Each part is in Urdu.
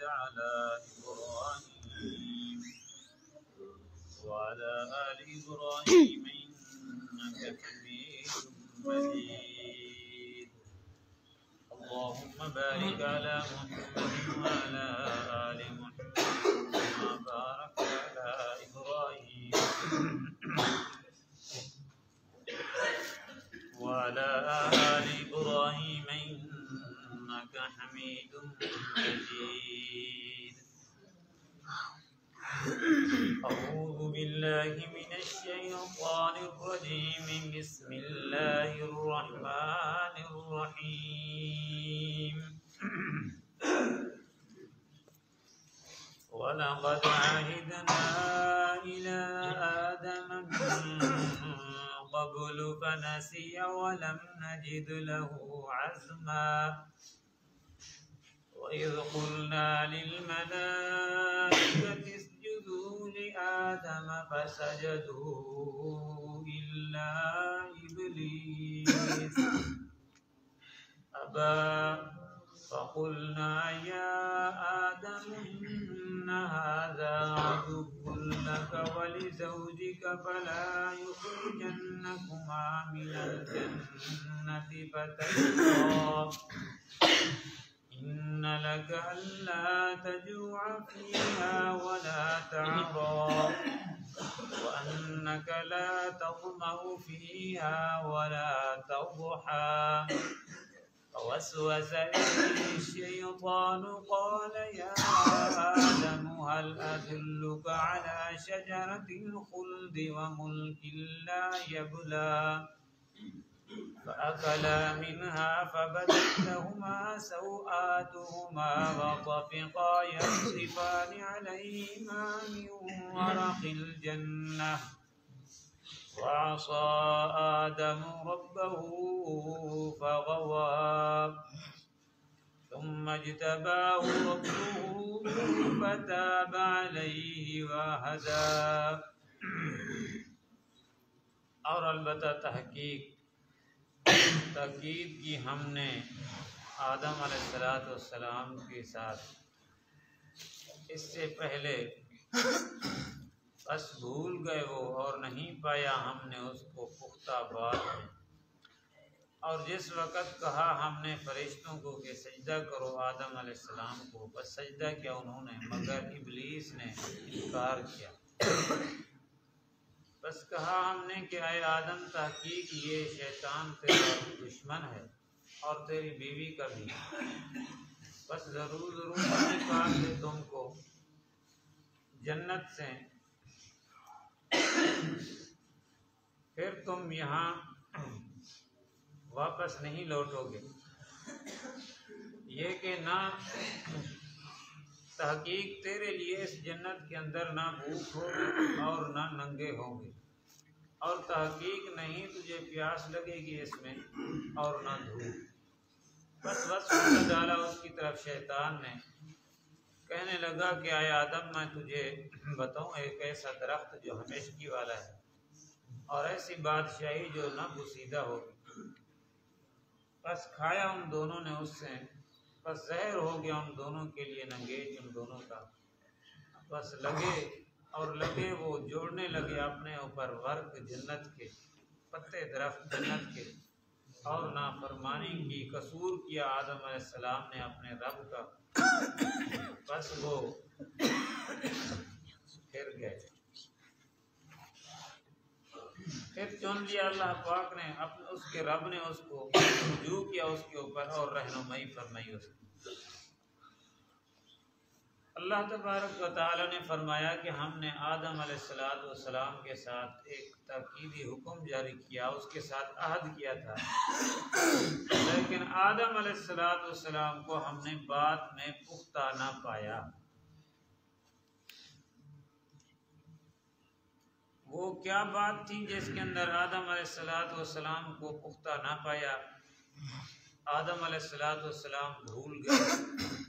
على إبراهيم وعلى آل إبراهيم إنك حميد مجيد اللهم بارك على محمد وعلى آل محمد كما باركت على إبراهيم وعلى آل إبراهيم إنك حميد مجيد أعوذ بالله من الشيطان الرجيم بسم الله الرحمن الرحيم ولقد عهدنا إلى آدم من قبل فنسي ولم نجد له عزما وإذ قلنا للملائكة اسجدوا لآدم فسجدوا إلا إبليس أبى فقلنا يا آدم إن هذا عدو لك ولزوجك فلا يخرجنكما من الجنة فتشقى إن لك ألا تجوع فيها ولا تعرى وأنك لا تظمأ فيها ولا تضحى فوسوس إليه الشيطان قال يا آدم هل أدلك على شجرة الخلد وملك لا يبلى فأكلا منها فبدت لهما سوآتهما وطفقا يخصفان عليهما من ورق الجنة وعصى آدم ربه فغوى ثم اجتباه ربه فتاب عليه وهدى اور البتہ تاکید کی ہم نے آدم علیہ السلام کے ساتھ اس سے پہلے بس بھول گئے وہ اور نہیں پایا ہم نے اس کو پختہ بات میں اور جس وقت کہا ہم نے فرشتوں کو کہ سجدہ کرو آدم علیہ السلام کو بس سجدہ کیا انہوں نے مگر ابلیس نے انکار کیا بس کہا ہم نے کہ اے آدم تحقیق یہ شیطان تیرا دشمن ہے اور تیری بیوی کا بھی بس ضرور نکال دے تم کو جنت سے پھر تم یہاں واپس نہیں لوٹو گے یہ کہ نہ تحقیق تیرے لیے اس جنت کے اندر نہ بھوک ہوگی اور نہ ننگے ہوں گے اور تحقیق نہیں تجھے پیاس لگے گی اس میں اور نہ دھوپ بس ڈالا اس کی طرف شیطان نے کہنے لگا کہ اے آدم میں تجھے بتاؤں ایک ایسا درخت جو ہمیشگی والا ہے اور ایسی بادشاہی جو نہ بوسیدہ ہوگی بس کھایا ان دونوں نے اس سے بس زہر ہو گیا ان دونوں کے لیے ننگیج ان دونوں کا بس لگے وہ جوڑنے لگے اپنے اوپر ورق جنت کے پتے درخت جنت کے اور نافرمانی کی قصور کیا آدم علیہ السلام نے اپنے رب کا بس وہ پھر گئے پھر چن لیا اللہ پاک نے اس کے رب نے اس کو رجوع کیا اس کے اوپر اور رہنمائی فرمائی اس کی اللہ تبارک و تعالی نے فرمایا کہ ہم نے آدم علیہ السلام کے ساتھ ایک تاکیدی حکم جاری کیا اس کے ساتھ عہد کیا تھا لیکن آدم علیہ السلام کو ہم نے بات میں پختہ نہ پایا وہ کیا بات تھی جس کے اندر آدم علیہ السلام کو پختہ نہ پایا آدم علیہ السلام بھول گئے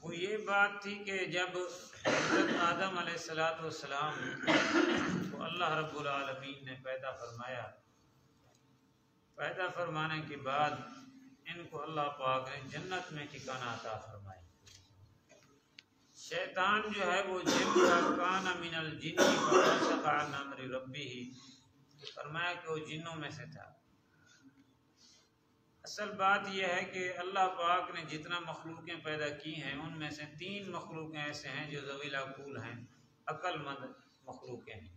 وہ یہ بات تھی کہ جب حضرت آدم علیہ السلام کو اللہ رب العالمین نے پیدا فرمایا پیدا فرمانے کے بعد ان کو اللہ پاک نے جنت میں ٹھکانہ عطا فرمایا شیطان جو ہے وہ جن کا کان من الجن ففسق عن امر ربہ، فرمایا کہ وہ جنوں میں سے تھا۔ اصل بات یہ ہے کہ اللہ پاک نے جتنا مخلوقیں پیدا کی ہیں ان میں سے 3 مخلوقیں ایسے ہیں جو ذوی العقول ہیں، عقل مند مخلوقیں ہیں۔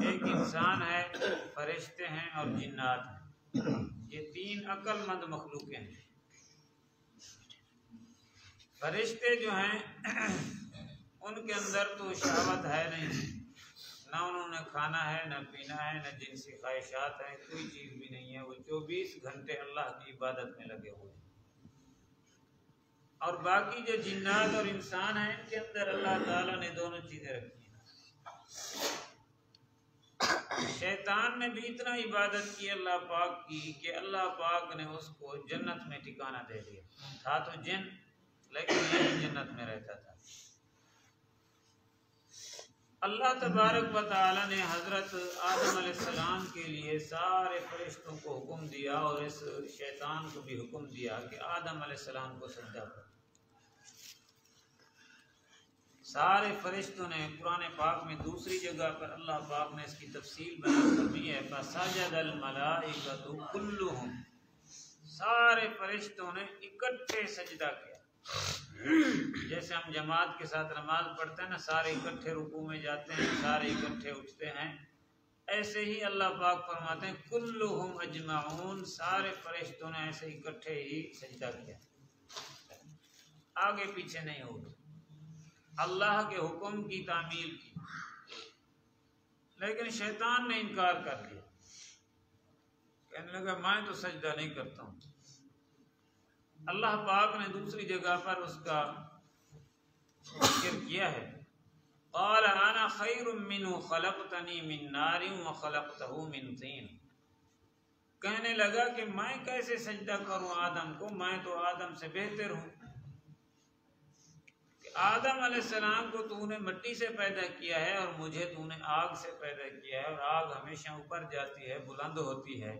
ایک انسان ہے، فرشتے ہیں اور جنات ہیں، یہ 3 عقل مند مخلوقیں ہیں۔ فرشتے جو ہیں ان کے اندر تو شہوت ہے نہیں، نہ انہوں نے کھانا ہے، نہ پینا ہے، نہ جنسی خواہشات ہیں، کوئی چیز بھی نہیں ہے، وہ 24 گھنٹے اللہ کی عبادت میں لگے ہوئے ہیں۔ اور باقی جو جنات اور انسان ہیں ان کے اندر اللہ تعالیٰ نے دونوں چیزیں رکھی ہیں۔ شیطان نے بھی اتنا عبادت کی اللہ پاک کی کہ اللہ پاک نے اس کو جنت میں ٹھکانہ دے دیا۔ تھا تو جن لیکن یہی جنت میں رہتا تھا۔ اللہ تبارک و تعالی نے حضرت آدم علیہ السلام کے لیے سارے فرشتوں کو حکم دیا اور اس شیطان کو بھی حکم دیا کہ آدم علیہ السلام کو سجدہ کرو۔ سارے فرشتوں نے، قرآن پاک میں دوسری جگہ پر اللہ پاک نے اس کی تفصیل بیان فرمائی ہے، فسجد الملائکۃ کلھم، سارے فرشتوں نے اکٹھے سجدہ کیا۔ جیسے ہم جماعت کے ساتھ نماز پڑھتے ہیں نا، سارے اکٹھے رکوع میں جاتے ہیں، سارے اکٹھے اٹھتے ہیں، ایسے ہی اللہ پاک فرماتے ہیں کلھم اجمعون، سارے فرشتوں نے ایسے اکٹھے ہی سجدہ کیا، آگے پیچھے نہیں ہوگا، اللہ کے حکم کی تعمیل کی۔ لیکن شیطان نے انکار کر دیا، کہنے لگا میں تو سجدہ نہیں کرتا ہوں۔ اللہ پاک نے دوسری جگہ پر اس کا ذکر کیا ہے، قال انا خیر منہ خلقتنی من نار وخلقتہ من طین، کہنے لگا کہ میں کیسے سجدہ کروں آدم کو، میں تو آدم سے بہتر ہوں۔ آدم علیہ السلام کو تو نے مٹی سے پیدا کیا ہے اور مجھے تو نے آگ سے پیدا کیا ہے، اور آگ ہمیشہ اوپر جاتی ہے، بلند ہوتی ہے،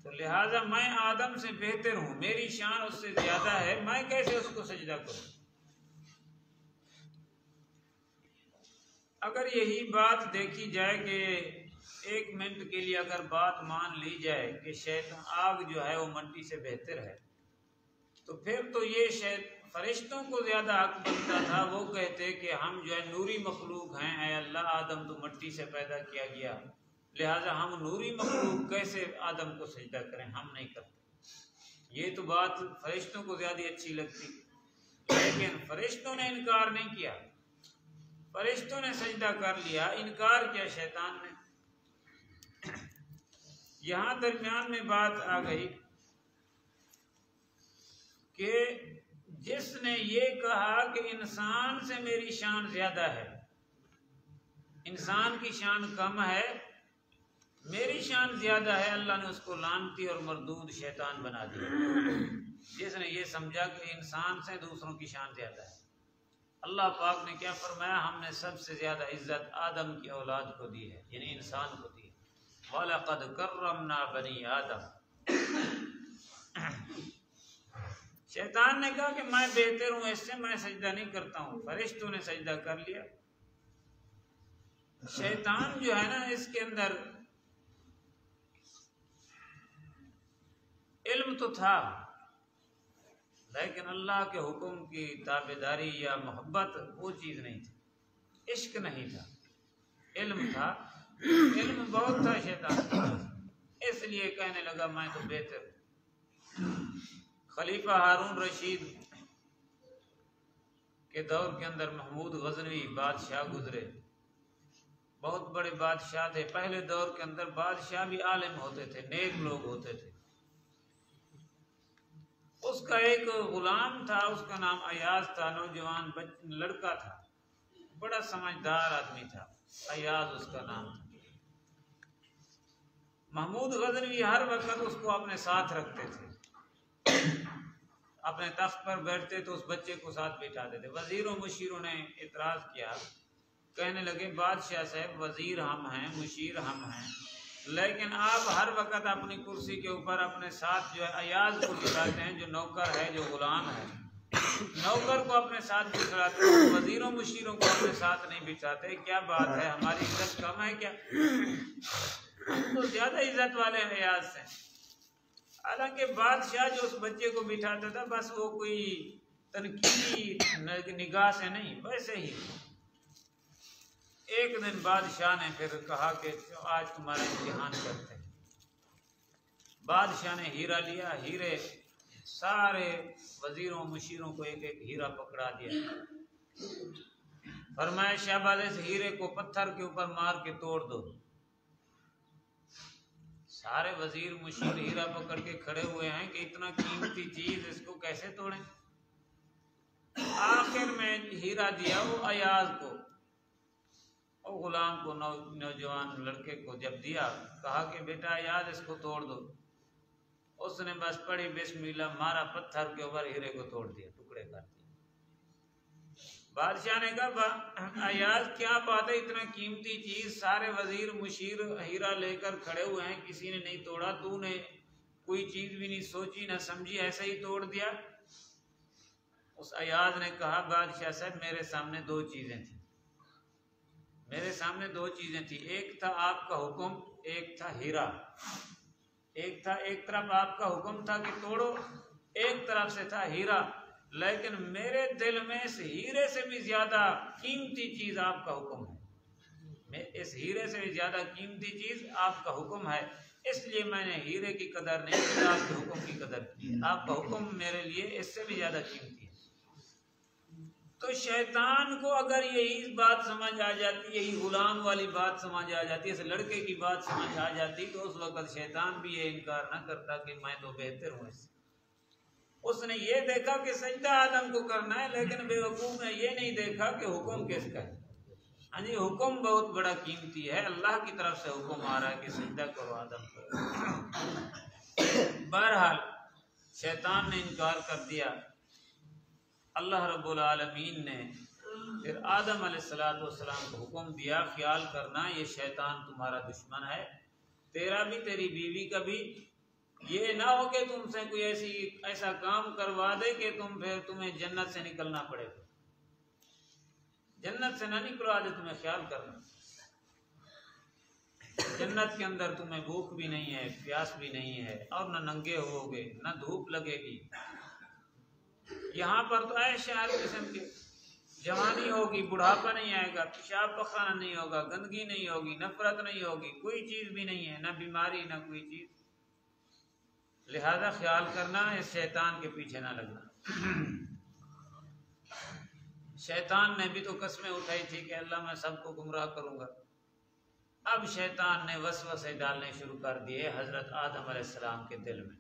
تو لہٰذا میں آدم سے بہتر ہوں، میری شان اس سے زیادہ ہے، میں کیسے اس کو سجدہ کروں؟ اگر یہی بات دیکھی جائے کہ 1 منٹ کے لیے اگر بات مان لی جائے کہ شیطان آگ جو ہے وہ مٹی سے بہتر ہے، تو پھر تو یہ فرشتوں کو زیادہ حق بنتا تھا، وہ کہتے کہ ہم جو ہے نوری مخلوق ہیں، اے اللہ آدم تو مٹی سے پیدا کیا گیا، لہٰذا ہم نوری مخلوق کیسے آدم کو سجدہ کریں، ہم نہیں کرتے۔ یہ تو بات فرشتوں کو زیادہ اچھی لگتی، لیکن فرشتوں نے انکار نہیں کیا، فرشتوں نے سجدہ کر لیا، انکار کیا شیطان نے۔ یہاں درمیان میں بات آ گئی کہ جس نے یہ کہا کہ انسان سے میری شان زیادہ ہے، انسان کی شان کم ہے، میری شان زیادہ ہے، اللہ نے اس کو لعنتی اور مردود شیطان بنا دیا۔ جس نے یہ سمجھا کہ انسان سے دوسروں کی شان زیادہ ہے، اللہ پاک نے کیا فرمایا، ہم نے سب سے زیادہ عزت آدم کی اولاد کو دی ہے، یعنی انسان کو دی ہے۔ وَلَقَدْ كَرَّمْنَا بَنِي آدم۔ شیطان نے کہا کہ میں بہتر ہوں، اس سے میں سجدہ نہیں کرتا ہوں، فرشتوں نے سجدہ کر لیا۔ شیطان جو ہے نا، اس کے اندر علم تو تھا لیکن اللہ کے حکم کی تابعداری یا محبت وہ چیز نہیں تھی، عشق نہیں تھا، علم تھا، علم بہت تھا شیطان کے پاس، اس لیے کہنے لگا میں تو بہتر ہوں۔ خلیفہ ہارون رشید کے دور کے اندر محمود غزنوی بادشاہ گزرے، بہت بڑے بادشاہ تھے۔ پہلے دور کے اندر بادشاہ بھی عالم ہوتے تھے، نیک لوگ ہوتے تھے۔ اس کا ایک غلام تھا، اس کا نام ایاز تھا، نوجوان لڑکا تھا، بڑا سمجھدار آدمی تھا، ایاز اس کا نام تھا۔ محمود غزنوی ہر وقت اس کو اپنے ساتھ رکھتے تھے، اپنے تخت پر بیٹھتے تو اس بچے کو ساتھ بٹھاتے تھے۔ وزیروں مشیروں نے اعتراض کیا، کہنے لگے بادشاہ صاحب وزیر ہم ہیں، مشیر ہم ہیں، لیکن آپ ہر وقت اپنی کرسی کے اوپر اپنے ساتھ جو ہے ایاز کو بٹھاتے ہیں، جو نوکر ہے، جو غلام ہے، نوکر کو اپنے ساتھ بٹھاتے ہو، وزیروں مشیروں کو اپنے ساتھ نہیں بٹھاتے، کیا بات ہے؟ ہماری عزت کم ہے کیا؟ تو زیادہ عزت والے ایاز سے، حالانکہ بادشاہ جو اس بچے کو بٹھاتا تھا بس وہ کوئی تنقیدی نگاہ سے نہیں، ویسے ہی ایک دن بادشاہ نے پھر کہا کہ آج تمہارا امتحان کرتے ہیں۔ بادشاہ نے ہیرا لیا، ہیرے سارے وزیروں مشیروں کو ایک ایک ہیرا پکڑا دیا، فرمایا شہباز اس ہیرے کو پتھر کے اوپر مار کے توڑ دو۔ سارے وزیر مشیر ہیرا پکڑ کے کھڑے ہوئے ہیں کہ اتنا قیمتی چیز اس کو کیسے توڑیں۔ آخر میں ہیرا دیا وہ ایاز کو، اور غلام کو، نوجوان لڑکے کو جب دیا، کہا کہ بیٹا ایاز اس کو توڑ دو۔ اس نے بس پڑھی بسم اللہ، مارا پتھر کے اوپر، ہیرے کو توڑ دیا، ٹکڑے کر دیے۔ بادشاہ نے کہا ایاز کیا بات ہے، اتنا قیمتی چیز سارے وزیر مشیر ہیرا لے کر کھڑے ہوئے ہیں، کسی نے نہیں توڑا، تو نے کوئی چیز بھی نہیں سوچی نہ سمجھی، ایسے ہی توڑ دیا۔ اس ایاز نے کہا بادشاہ صاحب میرے سامنے دو چیزیں تھیں، میرے سامنے دو چیزیں تھیں، ایک تھا آپ کا حکم، ایک تھا ہیرا۔ ایک طرف آپ کا حکم تھا کہ توڑو، ایک طرف سے تھا ہیرا، لیکن میرے دل میں اس ہیرے سے بھی زیادہ قیمتی چیز آپ کا حکم ہے، اس ہیرے سے بھی زیادہ قیمتی چیز آپ کا حکم ہے، اس لیے میں نے ہیرے کی قدر نہیں کی، آپ کے حکم کی قدر کی ہے، آپ کا حکم میرے لیے اس سے بھی زیادہ قیمتی ہے۔ تو شیطان کو اگر یہی بات سمجھ آ جاتی، یہی غلام والی بات سمجھ آ جاتی، اس لڑکے کی بات سمجھ آ جاتی، تو اس وقت شیطان بھی یہ انکار نہ کرتا کہ میں تو بہتر ہوں اس سے۔ اس نے یہ دیکھا کہ سجدہ آدم کو کرنا ہے، لیکن بیوقوف نے یہ نہیں دیکھا کہ حکم کس کا ہے۔ ہاں جی، حکم بہت بڑا قیمتی ہے، اللہ کی طرف سے حکم آ رہا ہے کہ سجدہ کرو آدم کو۔ بہرحال شیطان نے انکار کر دیا۔ اللہ رب العالمین نے پھر آدم علیہ السلام کو حکم دیا خیال کرنا یہ شیطان تمہارا دشمن ہے، تیرا بھی تیری بیوی کا بھی، یہ نہ ہو کہ تم سے کوئی ایسا کام کروا دے کہ تمہیں جنت سے نکلنا پڑے، جنت سے نہ نکلوا دے، تمہیں خیال کرنا۔ جنت کے اندر تمہیں بھوک بھی نہیں ہے، پیاس بھی نہیں ہے، اور نہ ننگے ہوگے، نہ دھوپ لگے گی۔ یہاں پر تو عیش ہر قسم کی، جوانی ہوگی، بڑھاپا نہیں آئے گا، پیشاب پخانہ نہیں ہوگا، گندگی نہیں ہوگی، نفرت نہیں ہوگی، کوئی چیز بھی نہیں ہے، نہ بیماری نہ کوئی چیز۔ لہذا خیال کرنا، اس شیطان کے پیچھے نہ لگنا۔ شیطان نے بھی تو قسمیں اٹھائی تھی کہ اللہ میں سب کو گمراہ کروں گا۔ اب شیطان نے وسوسے ڈالنے شروع کر دیے حضرت آدم علیہ السلام کے دل میں۔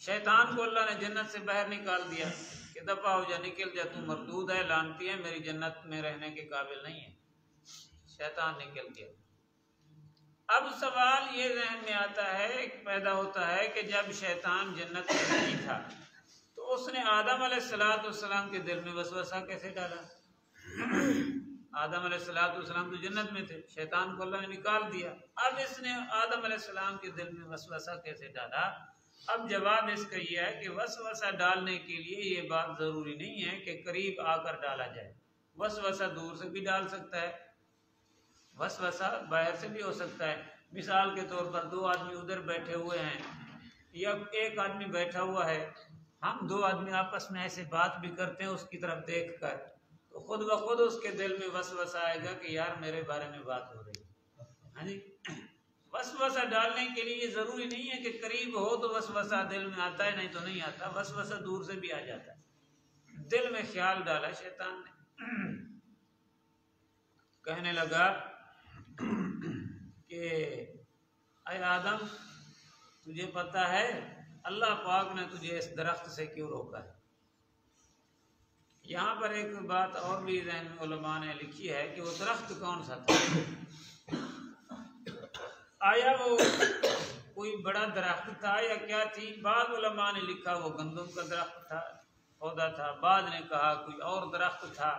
شیطان کو اللہ نے جنت سے باہر نکال دیا کہ دفع ہو جا، نکل جا، تو مردود ہے، لعنتی ہے، میری جنت میں رہنے کے قابل نہیں ہے۔ شیطان نکل گیا۔ اب سوال یہ ذہن میں آتا ہے، پیدا ہوتا ہے کہ جب شیطان جنت میں نہیں تھا تو اس نے آدم علیہ السلام کے دل میں وسوسہ کیسے ڈالا؟ آدم علیہ السلام تو جنت میں تھے، شیطان کو اللہ نے نکال دیا، اب اس نے آدم علیہ السلام کے دل میں وسوسہ کیسے ڈالا؟ اب جواب اس کا یہ ہے کہ وسوسہ ڈالنے کے لیے یہ بات ضروری نہیں ہے کہ قریب آ کر ڈالا جائے، وسوسہ دور سے بھی ڈال سکتا ہے، وسوسہ باہر سے بھی ہو سکتا ہے۔ مثال کے طور پر دو آدمی ادھر بیٹھے ہوئے ہیں یا ایک آدمی بیٹھا ہوا ہے، ہم دو آدمی آپس میں ایسے بات بھی کرتے ہیں اس کی طرف دیکھ کر، تو خود بخود اس کے دل میں وسوسہ آئے گا کہ یار میرے بارے میں بات ہو رہی ہے۔ ہاں جی، وسوسہ ڈالنے کے لیے یہ ضروری نہیں ہے کہ قریب ہو تو وسوسہ دل میں آتا ہے، نہیں تو نہیں آتا، وسوسہ دور سے بھی آ جاتا ہے۔ دل میں خیال ڈالا شیطان نے، کہنے لگا کہ اے آدم تجھے پتہ ہے اللہ پاک نے تجھے اس درخت سے کیوں روکا ہے؟ یہاں پر ایک بات اور بھی ذہن میں علماء نے لکھی ہے کہ وہ درخت کون سا تھا؟ آیا وہ کوئی بڑا درخت تھا یا کیا تھی؟ بعض علماء نے لکھا وہ گندم کا درخت تھا، پودا تھا، بعض نے کہا کوئی اور درخت تھا،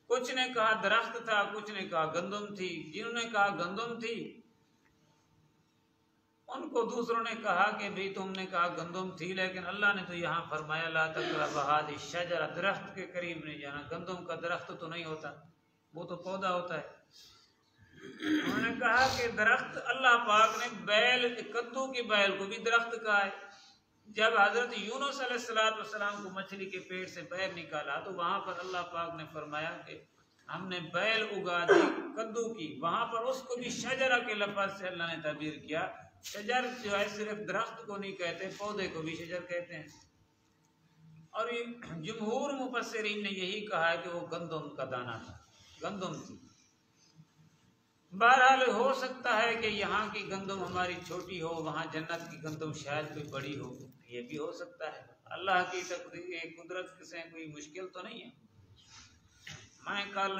کچھ نے کہا درخت تھا، کچھ نے کہا گندم تھی۔ جنہوں نے کہا گندم تھی ان کو دوسروں نے کہا کہ بھئی تم نے کہا گندم تھی، لیکن اللہ نے تو یہاں فرمایا لا تقربا هذه الشجرہ، درخت کے قریب نہیں جانا۔ گندم کا درخت تو نہیں ہوتا، وہ تو پودا ہوتا ہے۔ انہوں نے کہا کہ درخت اللہ پاک نے بیل، کدو کی بیل کو بھی درخت کہا ہے۔ جب حضرت یونس علیہ السلام کو مچھلی کے پیٹ سے باہر نکالا تو وہاں پر اللہ پاک نے فرمایا کہ ہم نے بیل اگا دی کدو کی، وہاں پر اس کو بھی شجرہ کے لفظ سے اللہ نے تعبیر کیا۔ شجر جو ہے صرف درخت کو نہیں کہتے، پودے کو بھی شجر کہتے ہیں۔ اور یہ جمہور مفسرین نے یہی کہا ہے کہ وہ گندم کا دانہ تھا، گندم تھی۔ بہرحال ہو سکتا ہے کہ یہاں کی گندم ہماری چھوٹی ہو، وہاں جنت کی گندم شاید کوئی بڑی ہو، یہ بھی ہو سکتا ہے۔ اللہ کی تقدیر قدرت سے کوئی مشکل تو نہیں ہے۔ میں کل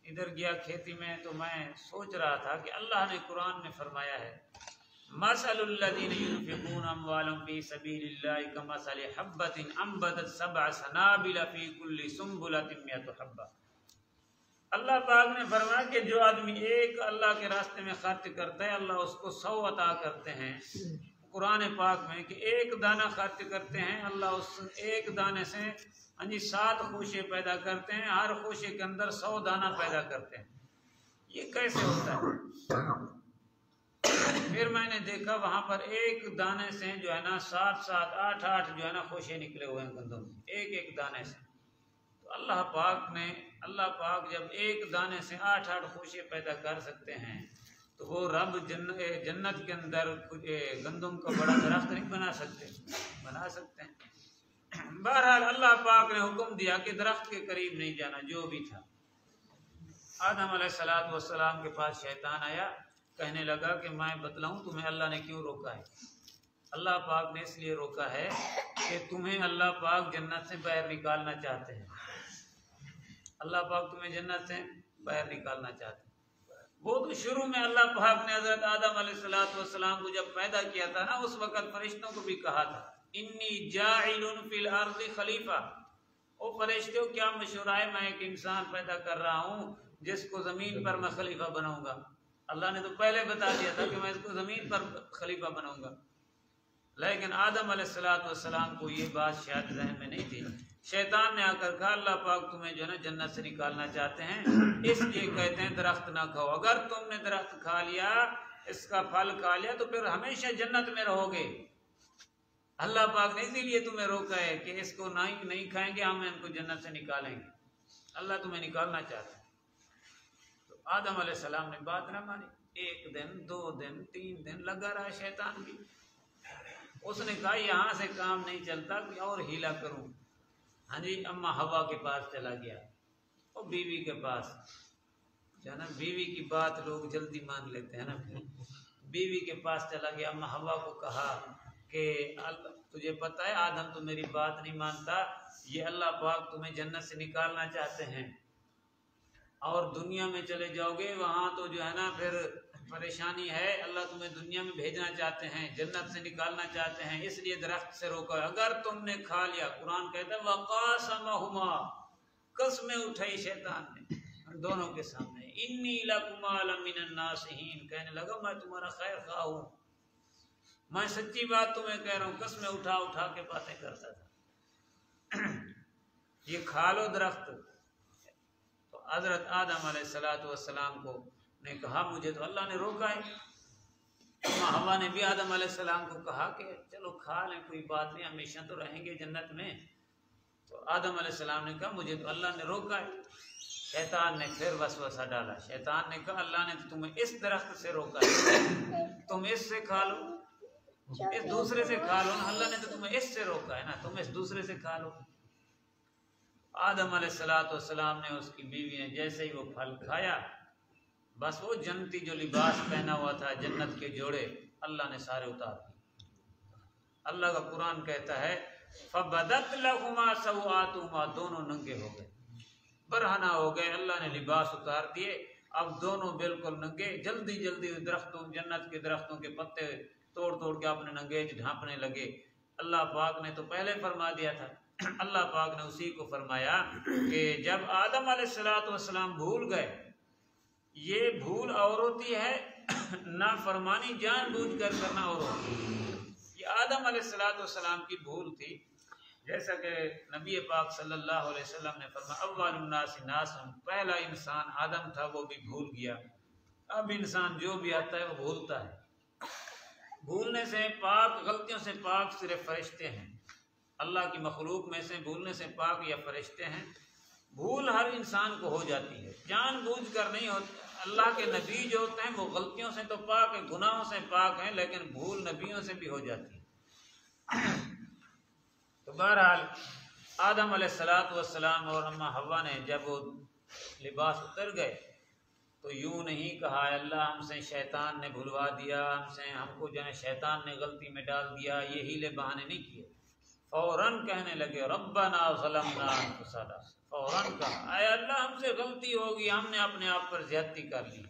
ادھر گیا کھیتی میں تو میں سوچ رہا تھا کہ اللہ نے قرآن میں فرمایا ہے مثل الذین ينفقون اموالهم فی سبیل اللہ کمثل حبۃ انبتت سبع سنابل فی کل سنبلۃ مئۃ حبۃ۔ اللہ پاک نے فرمایا کہ جو آدمی ایک اللہ کے راستے میں خرچ کرتا ہے اللہ اس کو 100 عطا کرتے ہیں۔ قرآن پاک میں کہ ایک دانہ خرچ کرتے ہیں اللہ اس ایک دانے سے 7 خوشے پیدا کرتے ہیں، ہر خوشے کے اندر 100 دانہ پیدا کرتے ہیں۔ یہ کیسے ہوتا ہے؟ پھر میں نے دیکھا وہاں پر ایک دانے سے جو ہے نا 7 8 جو ہے نا خوشے نکلے ہوئے ہیں گندم، ایک دانے سے۔ تو اللہ پاک جب ایک دانے سے 8 خوشے پیدا کر سکتے ہیں تو وہ رب جنت کے اندر گندم کا بڑا درخت نہیں بنا سکتے؟ بنا سکتے ہیں۔ بہرحال اللہ پاک نے حکم دیا کہ درخت کے قریب نہیں جانا، جو بھی تھا۔ آدم علیہ السلام کے پاس شیطان آیا، کہنے لگا کہ میں بتلاؤں تمہیں اللہ نے کیوں روکا ہے۔ اللہ پاک نے اس لیے روکا ہے کہ تمہیں اللہ پاک جنت سے باہر نکالنا چاہتے ہیں۔ اللہ پاک تمہیں جنت سے باہر نکالنا چاہتے ہیں۔ وہ تو شروع میں اللہ پاک نے حضرت آدم علیہ السلام کو جب پیدا کیا تھا نا، اس وقت فرشتوں کو بھی کہا تھا انی جاعل فی الارض خلیفہ، او فرشتوں کیا مشورہ ہے، میں ایک انسان پیدا کر رہا ہوں جس کو زمین پر میں خلیفہ بناؤں گا۔ اللہ نے تو پہلے بتا دیا تھا کہ میں اس کو زمین پر خلیفہ بناؤں گا، لیکن آدم علیہ السلام کو یہ بات شاید ذہن میں نہیں تھی۔ شیطان نے آ کر کہا اللہ پاک تمہیں جو ہے نا جنت سے نکالنا چاہتے ہیں، اس لیے کہتے ہیں درخت نہ کھاؤ، اگر تم نے درخت کھا لیا، اس کا پھل کھا لیا تو پھر ہمیشہ جنت میں رہو گے۔ اللہ پاک نے اسی لیے تمہیں روکا ہے کہ اس کو نہیں کھائیں گے، ہم ان کو جنت سے نکالیں گے۔ اللہ تمہیں نکالنا چاہتا ہے۔ تو آدم علیہ السلام نے بات نہ مانی، 1 دن 2 دن 3 دن لگا رہا شیطان بھی۔ اس نے کہا یہاں سے کام نہیں چلتا، کوئی اور ہیلا کروں۔ ہاں جی، اما ہوا کے پاس چلا گیا، اور بیوی کے پاس جو ہے نا، بیوی کی بات لوگ جلدی مان لیتے ہیں نا۔ پھر بیوی کے پاس چلا گیا، اما ہوا کو کہا کہ تجھے پتہ ہے آدم تو میری بات نہیں مانتا، یہ اللہ پاک تمہیں جنت سے نکالنا چاہتے ہیں، اور دنیا میں چلے جاؤ گے وہاں تو جو ہے نا پھر پریشانی ہے، اللہ تمہیں دنیا میں بھیجنا چاہتے ہیں، جنت سے نکالنا چاہتے ہیں، اس لیے درخت سے روکا ہے، اگر تم نے کھا لیا۔ قرآن کہتا ہے وَقَاسَمَهُمَا، قسمیں اٹھائی شیطان نے دونوں کے سامنے، انی لَكُمَا لَمِنَ النَّاصِحِينَ، کہنے لگا میں تمہارا خیر خواہ ہوں، میں سچی بات تمہیں کہہ رہا ہوں، قسمیں اٹھا کے باتیں کرتا تھا۔ یہ کھا لو درخت۔ تو حضرت آدم علیہ السلام کو نے کہا مجھے تو اللہ نے روکا ہے۔ ہوا نے بھی آدم علیہ السلام کو کہا کہ چلو کھا لیں، کوئی بات نہیں، ہمیشہ تو رہیں گے جنت میں۔ تو آدم علیہ السلام نے کہا مجھے تو اللہ نے روکا ہے۔ شیطان نے پھر وسوسہ ڈالا، شیطان نے کہا اللہ نے تو تمہیں اس درخت سے روکا ہے، تم اس سے کھا لو، اس دوسرے سے کھا لو نا، اللہ نے تو تمہیں اس سے روکا ہے نا، تم اس دوسرے سے کھا لو۔ آدم علیہ السلام نے، اس کی بیوی نے جیسے ہی وہ پھل کھایا، بس وہ جنتی جو لباس پہنا ہوا تھا، جنت کے جوڑے، اللہ نے سارے اتار دیے۔ اللہ کا قرآن کہتا ہے فَبَدَتْ لَهُمَا سَوْآتُهُمَا، دونوں ننگے ہو گئے، برہنہ ہو گئے، اللہ نے لباس اتار دیے، اب دونوں بالکل ننگے، جلدی درختوں، جنت کے درختوں کے پتے توڑ کے اپنے ننگیج ڈھانپنے لگے۔ اللہ پاک نے تو پہلے فرما دیا تھا، اللہ پاک نے اسی کو فرمایا کہ جب آدم علیہ السلام بھول گئے، یہ بھول اور ہوتی ہے نافرمانی جان بوجھ کر کرنا اور یہ آدم علیہ السلام کی بھول تھی، جیسا کہ نبی پاک صلی اللہ علیہ وسلم نے فرمایا اول الناس ناس، پہلا انسان آدم تھا وہ بھی بھول گیا، اب انسان جو بھی آتا ہے وہ بھولتا ہے۔ بھولنے سے پاک، غلطیوں سے پاک صرف فرشتے ہیں، اللہ کی مخلوق میں سے بھولنے سے پاک یا فرشتے ہیں۔ بھول ہر انسان کو ہو جاتی ہے، جان بوجھ کر نہیں ہوتی۔ اللہ کے نبی جو ہوتے ہیں وہ غلطیوں سے تو پاک ہیں، گناہوں سے پاک ہیں، لیکن بھول نبیوں سے بھی ہو جاتی ہے۔ تو بہرحال آدم علیہ السلام اور اماں حوا نے جب وہ لباس اتر گئے تو یوں نہیں کہا اللہ ہم سے شیطان نے بھلوا دیا، ہم کو جو ہے شیطان نے غلطی میں ڈال دیا، یہ ہیلے بہانے نہیں کیے، فوراً کہنے لگے ربنا ظلمنا انفسنا، فوراً کہا اے اللہ ہم سے غلطی ہوگی، ہم نے اپنے آپ پر زیادتی کر لی،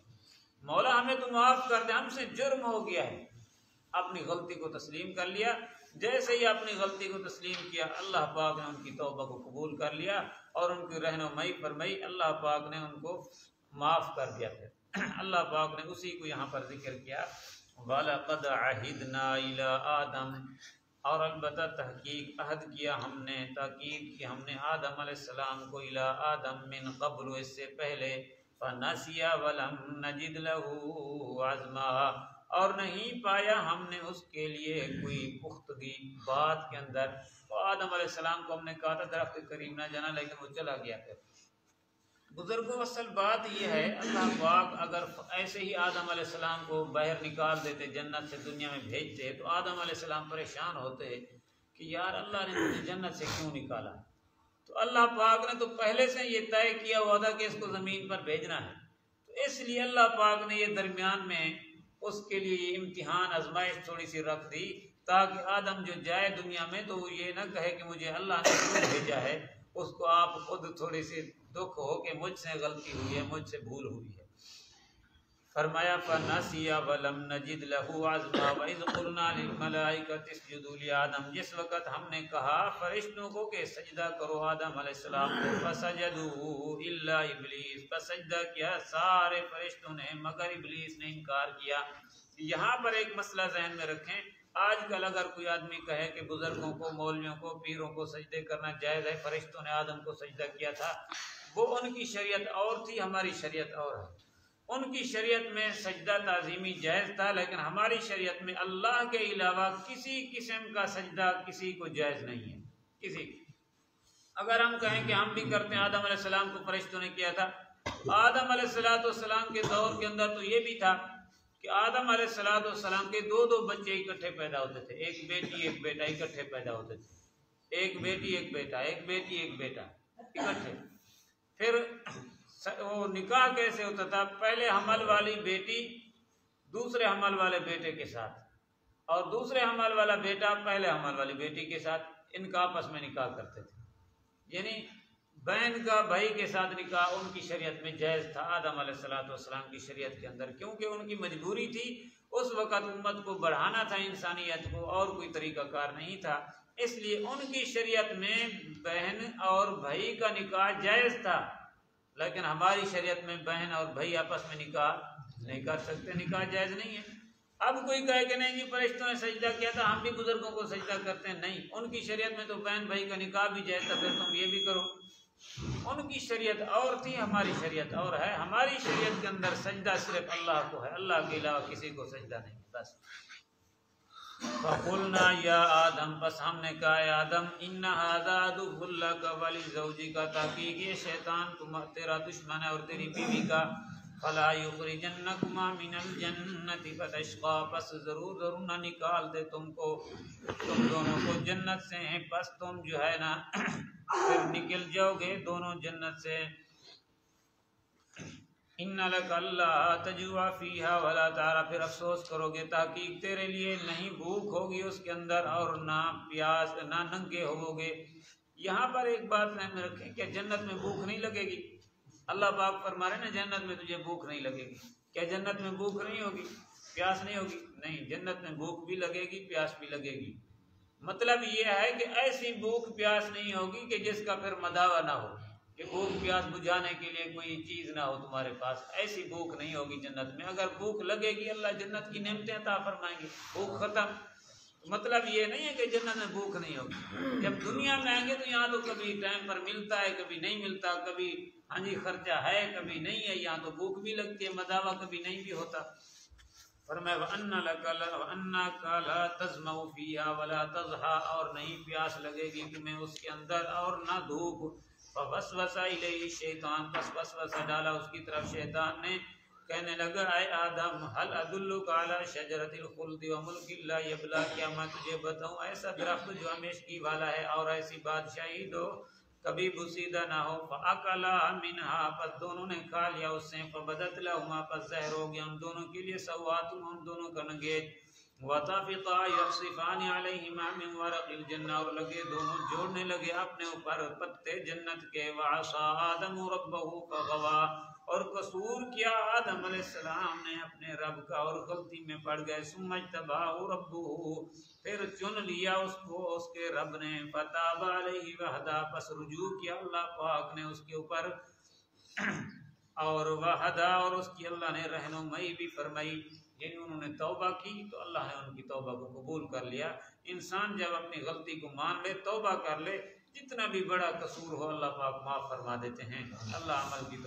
مولا ہمیں تو معاف کر دے، ہم سے جرم ہو گیا ہے۔ اپنی غلطی کو تسلیم کر لیا، جیسے ہی اپنی غلطی کو تسلیم کیا اللہ پاک نے ان کی توبہ کو قبول کر لیا اور ان کی رہنمائی فرمائی، اللہ پاک نے ان کو معاف کر دیا۔ پھر اللہ پاک نے اسی کو یہاں پر ذکر کیا وَلَقَدْ عَهِدْنَا إِلَىٰ آدَمَ، اور البتہ تحقیق عہد کیا ہم نے، تاکید کی ہم نے آدم علیہ السلام کو، إِلَىٰ آدم من قبل، اس سے پہلے، فَنَسِيَ وَلَمْ نَجِدْ لَهُ عَزْمًا، اور نہیں پایا ہم نے اس کے لیے کوئی پختگی بات کے اندر۔ تو آدم علیہ السلام کو ہم نے کہا تھا درخت قریب نہ جانا، لیکن وہ چلا گیا۔ پھر بزرگوں اصل بات یہ ہے، اللہ پاک اگر ایسے ہی آدم علیہ السلام کو باہر نکال دیتے، جنت سے دنیا میں بھیجتے، تو آدم علیہ السلام پریشان ہوتے کہ یار اللہ نے مجھے جنت سے کیوں نکالا۔ تو اللہ پاک نے تو پہلے سے یہ طے کیا ہوا تھا کہ اس کو زمین پر بھیجنا ہے، تو اس لیے اللہ پاک نے یہ درمیان میں اس کے لیے یہ امتحان آزمائش تھوڑی سی رکھ دی، تاکہ آدم جو جائے دنیا میں تو وہ یہ نہ کہے کہ مجھے اللہ نے کیوں بھیجا ہے، اس کو آپ خود تھوڑی سی دکھ ہو کہ مجھ سے غلطی ہوئی ہے، مجھ سے بھول ہوئی ہے۔ فرمایا فَنَسِيَ وَلَمْ نَجِدْ لَهُ عَزْمًا وَإِذْ قُلْنَا لِلْمَلَائِكَةِ اسْجُدُوا لِآدَمَ، جس وقت ہم نے کہا فرشتوں کو کہ سجدہ کرو آدم علیہ السلام کو، فَسَجَدُوا إِلَّا إِبْلِيسَ، فسجدہ کیا سارے فرشتوں نے مگر ابلیس نے انکار کیا۔ یہاں پر ایک مسئلہ ذہن میں رکھیں، آج کل اگر کوئی آدمی کہے کہ بزرگوں کو، مولویوں کو، پیروں کو سجدے کرنا جائز ہے، فرشتوں نے آدم کو سجدہ کیا تھا، وہ ان کی شریعت اور تھی، ہماری شریعت اور ہے۔ ان کی شریعت میں سجدہ تعظیمی جائز تھا، لیکن ہماری شریعت میں اللہ کے علاوہ کسی قسم کا سجدہ کسی کو جائز نہیں ہے، کسی کو۔ اگر ہم کہیں کہ ہم بھی کرتے ہیں، آدم علیہ السلام کو فرشتوں نے کیا تھا، آدم علیہ السلام کے دور کے اندر تو یہ بھی تھا کہ آدم علیہ السلام کے دو بچے اکٹھے پیدا ہوتے تھے، ایک بیٹی ایک بیٹا اکٹھے پیدا ہوتے تھے، ایک بیٹی ایک بیٹا، ایک بیٹی ایک بیٹا اکٹھے۔ پھر وہ نکاح کیسے ہوتا تھا؟ پہلے حمل والی بیٹی دوسرے حمل والے بیٹے کے ساتھ، اور دوسرے حمل والا بیٹا پہلے حمل والی بیٹی کے ساتھ، ان کا آپس میں نکاح کرتے تھے، یعنی بہن کا بھائی کے ساتھ نکاح ان کی شریعت میں جائز تھا، آدم علیہ السلام کی شریعت کے اندر، کیونکہ ان کی مجبوری تھی، اس وقت امت کو بڑھانا تھا، انسانیت کو، اور کوئی طریقہ کار نہیں تھا، اس لیے ان کی شریعت میں بہن اور بھائی کا نکاح جائز تھا، لیکن ہماری شریعت میں بہن اور بھائی آپس میں نکاح نہیں کر سکتے، نکاح جائز نہیں ہے۔ اب کوئی کہے کہ نہیں جی فرشتوں نے سجدہ کیا تھا، ہم بھی بزرگوں کو سجدہ کرتے ہیں، نہیں، ان کی شریعت میں تو بہن بھائی کا نکاح بھی جائز تھا، پھر تم یہ بھی کرو۔ ان کی شریعت اور تھی، ہماری شریعت اور ہے۔ ہماری شریعت کے اندر سجدہ صرف اللہ کو ہے، اللہ کے علاوہ کسی کو سجدہ نہیں، بس۔ فَقُلْنَا يَا آدَمَ، بس ہم نے کہا اے آدم، إِنَّ هَذَا عَدُوٌّ لَكَ وَلِزَوْجِكَ، تحقیق یہ شیطان تیرا دشمن ہے اور تیری بیوی کا، فَلَا يُخْرِجَنَّكُمَا مِنَ الْجَنَّةِ فَتَشْقَىٰ، پس ضرور نہ نکال دے تم دونوں کو جنت سے، پس تم جو ہے نا پھر نکل جاؤ گے دونوں جنت سے۔ ان لک اللہ تجوع فیہا ولا تعری، پھر افسوس کرو گے، تحقیق تیرے لیے نہیں بھوک ہوگی اس کے اندر اور نہ پیاس، نہ ننگے ہوو گے۔ یہاں پر ایک بات ذہن میں رکھیں کہ جنت میں بھوک نہیں لگے گی، اللہ پاک فرما رہے ہیں نا جنت میں تجھے بھوک نہیں لگے گی۔ کیا جنت میں بھوک نہیں ہوگی، پیاس نہیں ہوگی؟ نہیں، جنت میں بھوک بھی لگے گی، پیاس بھی لگے گی۔ مطلب یہ ہے کہ ایسی بھوک پیاس نہیں ہوگی کہ جس کا پھر مداوع نہ ہو، کہ بھوک پیاس بجھانے کے لیے کوئی چیز نہ ہو تمہارے پاس، ایسی بھوک نہیں ہوگی جنت میں۔ اگر بھوک لگے گی اللہ جنت کی نعمتیں عطا فرمائیں گے، بھوک ختم۔ مطلب یہ نہیں ہے کہ جنت میں بھوک نہیں ہوگی۔ جب دنیا میں آئیں گے تو یہاں تو کبھی ٹائم پر ملتا ہے، کبھی نہیں ملتا، کبھی ہاں جی خرچہ ہے، کبھی نہیں ہے، یہاں تو بھوک بھی لگتی ہے، مداوع کبھی نہیں بھی ہوتا۔ فرمایا وَأَنَّكَ لَا تَظْمَأُ فِيهَا وَلَا تَضْحَىٰ، اور نہیں پیاس لگے گی تمہیں اس کے اندر اور نہ دھوپ۔ فَوَسْوَسَ إِلَيْهِ الشَّيْطَانُ، پس وسوسہ ڈالا اس کی طرف شیطان نے، کہنے لگا اے آدم هل أدلك على شجرة الخلد وملك لا يبلى، کیا میں تجھے بتاؤں ایسا درخت جو ہمیشگی والا ہے اور ایسی بادشاہی دو کبھی بوسیدہ نہ ہو۔ فَأَكَلَا مِنْهَا، پس دونوں نے کھا لیا اس سے، فَبَدَتْ لَهُمَا، پس ظاہر ہو گیا ان دونوں کے لیے سوآتُهُمَا، ان دونوں کا ننگیج، وَطَفِقَا يَخْصِفَانِ عَلَيْهِمَا مِنْ وَرَقِ الْجَنَّةِ، اور لگے دونوں جوڑنے لگے اپنے اوپر پتے جنت کے۔ وَعَصَىٰ آدَمُ رَبَّهُ فَغَوَىٰ، اور قصور کیا آدم علیہ السلام نے اپنے رب کا اور غلطی میں پڑ گئے۔ ثُمَّ اجْتَبَاهُ رَبُّهُ، پھر چن لیا اس کو اس کے رب نے۔ فَتَابَ عَلَيْهِ وَهَدَىٰ، پس رجوع کیا اللہ پاک نے اس کے اوپر اور وَهَدَىٰ، اور اس کی اللہ نے رہنمائی بھی فرمائی، یعنی انہوں نے توبہ کی تو اللہ نے ان کی توبہ کو قبول کر لیا۔ انسان جب اپنی غلطی کو مان لے، توبہ کر لے، جتنا بھی بڑا قصور ہو اللہ پاک معاف فرما دیتے ہیں۔ اللہ عمل کی